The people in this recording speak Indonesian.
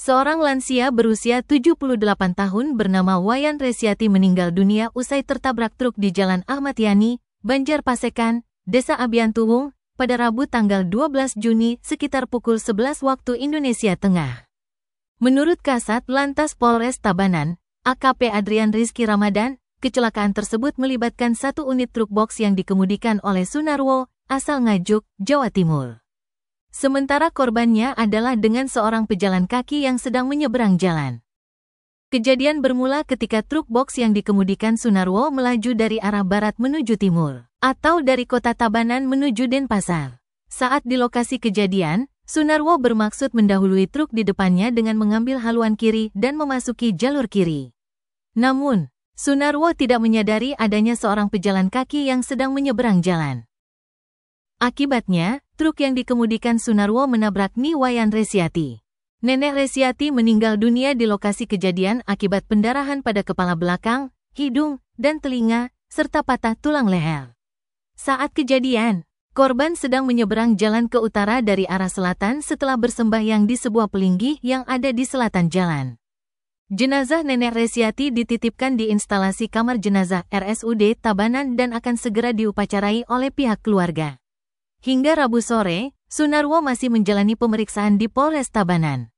Seorang lansia berusia 78 tahun bernama Wayan Resiati meninggal dunia usai tertabrak truk di Jalan Ahmad Yani, Banjarpasekan, Desa Abiantuwung, pada Rabu tanggal 12 Juni sekitar pukul 11 waktu Indonesia Tengah. Menurut Kasat Lantas Polres Tabanan, AKP Adrian Rizky Ramadan, kecelakaan tersebut melibatkan satu unit truk box yang dikemudikan oleh Sunarwo, asal Ngajuk, Jawa Timur. Sementara korbannya adalah dengan seorang pejalan kaki yang sedang menyeberang jalan. Kejadian bermula ketika truk box yang dikemudikan Sunarwo melaju dari arah barat menuju timur, atau dari kota Tabanan menuju Denpasar. Saat di lokasi kejadian, Sunarwo bermaksud mendahului truk di depannya dengan mengambil haluan kiri dan memasuki jalur kiri. Namun, Sunarwo tidak menyadari adanya seorang pejalan kaki yang sedang menyeberang jalan. Akibatnya, truk yang dikemudikan Sunarwo menabrak Wayan Resiati. Nenek Resiati meninggal dunia di lokasi kejadian akibat pendarahan pada kepala belakang, hidung, dan telinga, serta patah tulang leher. Saat kejadian, korban sedang menyeberang jalan ke utara dari arah selatan setelah bersembahyang di sebuah pelinggih yang ada di selatan jalan. Jenazah Nenek Resiati dititipkan di instalasi kamar jenazah RSUD Tabanan dan akan segera diupacarai oleh pihak keluarga. Hingga Rabu sore, Sunarwo masih menjalani pemeriksaan di Polres Tabanan.